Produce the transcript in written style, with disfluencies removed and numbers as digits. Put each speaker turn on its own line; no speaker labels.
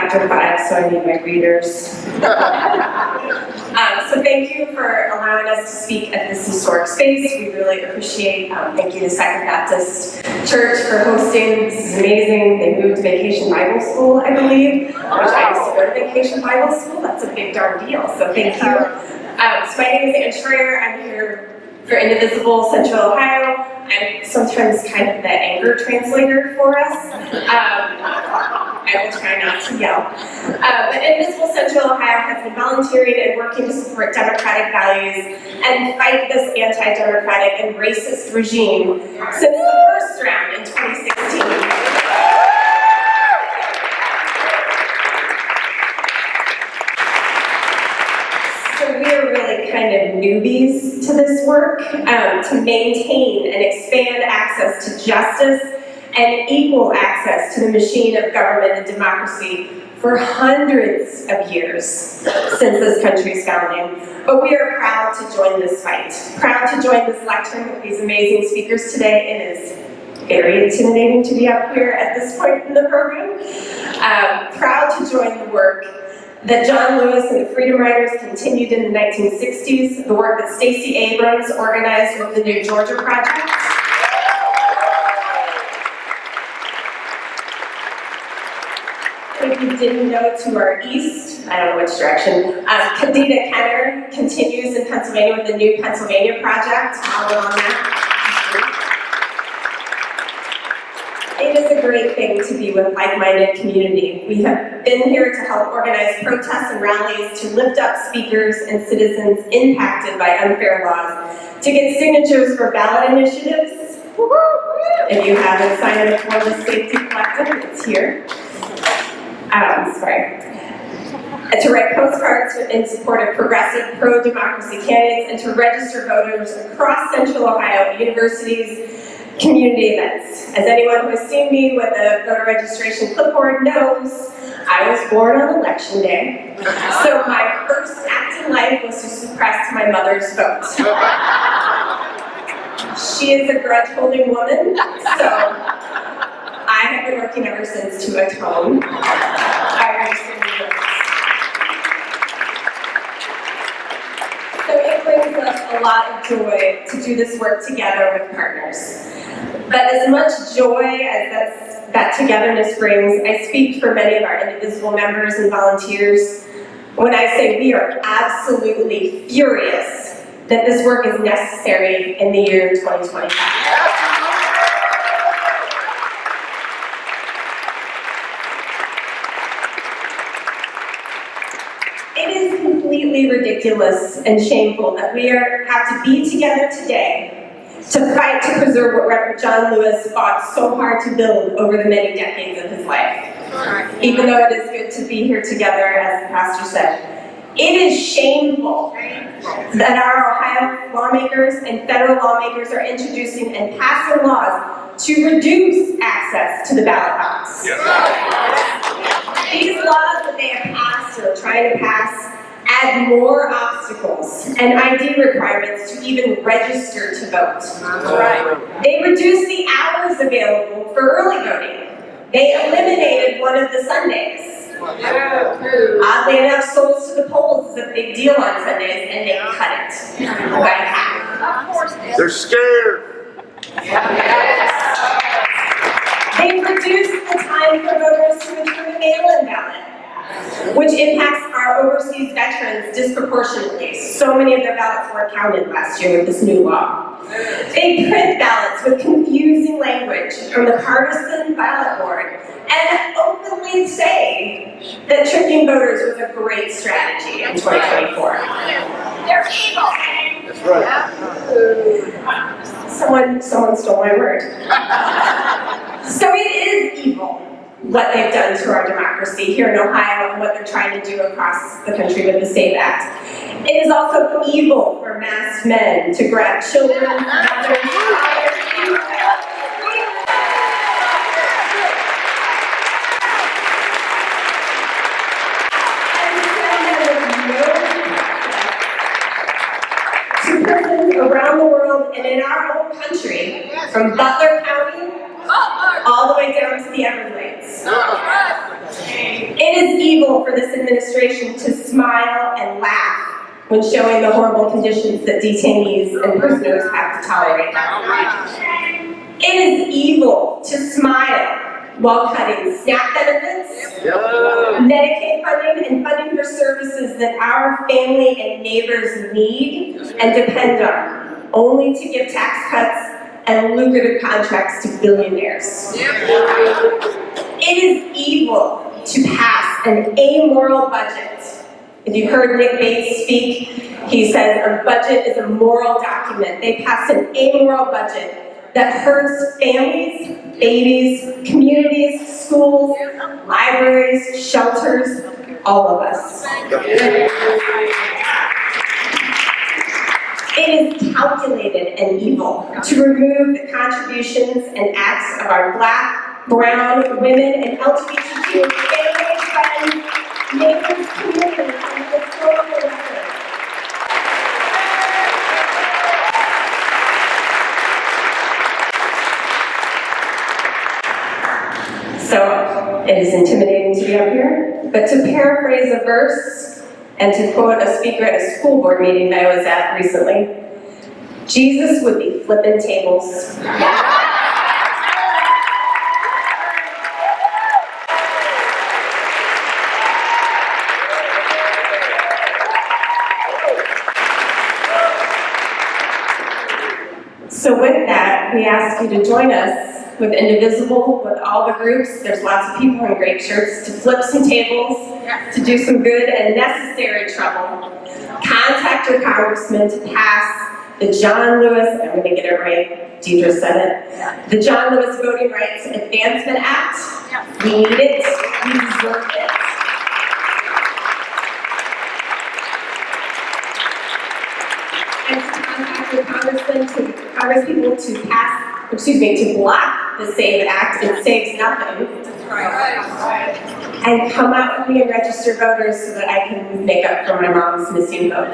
after 5, so I need my readers. So thank you for allowing us to speak at this historic space. We really appreciate, thank you to Second Baptist Church for hosting. This is amazing. They moved Vacation Bible School, I believe, which I used to go to Vacation Bible School. That's a big darn deal, so thank you. So my name is Shroyer. I'm here for Indivisible, Central Ohio. I'm sometimes kind of the anger translator for us. I will try not to yell. But Indivisible Central Ohio has been volunteering and working to support democratic values and fight this anti-democratic and racist regime since the first round in 2016. So we are really kind of newbies to this work to maintain and expand access to justice and equal access to the machine of government and democracy for hundreds of years since this country's founding. But we are proud to join this fight, proud to join this lecture with these amazing speakers today. It is very intimidating to be up here at this point in the program. Proud to join the work that John Lewis and the Freedom Riders continued in the 1960s, the work that Stacey Abrams organized with the New Georgia Project. If you didn't know, to our east, I don't know which direction, Kadena Kenner continues in Pennsylvania with the New Pennsylvania Project. Follow on that. It is a great thing to be with like-minded community. We have been here to help organize protests and rallies to lift up speakers and citizens impacted by unfair laws, to get signatures for ballot initiatives. If you haven't signed up for the Safety Collective, it's here. And to write postcards in support of progressive pro-democracy candidates and to register voters across Central Ohio at universities, community events. As anyone who has seen me with a voter registration clipboard knows, I was born on election day. So my first act in life was to suppress my mother's vote. She is a grudge-holding woman, so I have been working ever since to atone. So it brings us a lot of joy to do this work together with partners. But as much joy as that togetherness brings, I speak for many of our Indivisible members and volunteers when I say we are absolutely furious that this work is necessary in the year 2025. It is completely ridiculous and shameful that we have to be together today to fight to preserve what Reverend John Lewis fought so hard to build over the many decades of his life. Even though it is good to be here together, as the pastor said, it is shameful that our Ohio lawmakers and federal lawmakers are introducing and passing laws to reduce access to the ballot box. These laws that they have passed or are trying to pass add more obstacles and ID requirements to even register to vote. They reduce the hours available for early voting. They eliminated one of the Sundays. Oddly enough, souls to the polls is a big deal on Sundays, and they cut it by half.
They're scared.
They reduced the time for voters to return a mail-in ballot, which impacts our overseas veterans disproportionately. So many of their ballots weren't counted last year with this new law. They print ballots with confusing language from the partisan ballot board and openly say that tricking voters was a great strategy in 2024.
They're evil.
That's right.
Someone stole my word. So it is evil what they've done to our democracy here in Ohio and what they're trying to do across the country with the SAVE Act. It is also evil for masked men to grab children, mothers, fathers, to prisons around the world and in our own country, from Butler County all the way down to the Everglades. It is evil for this administration to smile and laugh when showing the horrible conditions that detainees and prisoners have to tolerate. It is evil to smile while cutting SNAP benefits, Medicaid funding, and funding for services that our family and neighbors need and depend on, only to give tax cuts and lucrative contracts to billionaires. It is evil to pass an amoral budget. If you heard Nick Bates speak, he says a budget is a moral document. They passed an amoral budget that hurts families, babies, communities, schools, libraries, shelters, all of us. It is calculated and evil to remove the contributions and acts of our Black, brown, women, and LGBTQ families, friends, neighbors, communities from the historical record. So, it is intimidating to be up here, but to paraphrase a verse and to quote a speaker at a school board meeting that I was at recently, Jesus would be flipping tables. So with that, we ask you to join us with Indivisible, with all the groups. There's lots of people in great shirts to flip some tables, to do some good and necessary trouble. Contact your congressman to pass the John Lewis, I'm going to get it right, Deidre said it, the John Lewis Voting Rights Advancement Act. We need it, we deserve it. And to contact your congresspeople to pass, to block the SAVE Act. It saves nothing. And come out with me and register voters so that I can make up for my mom's missing vote.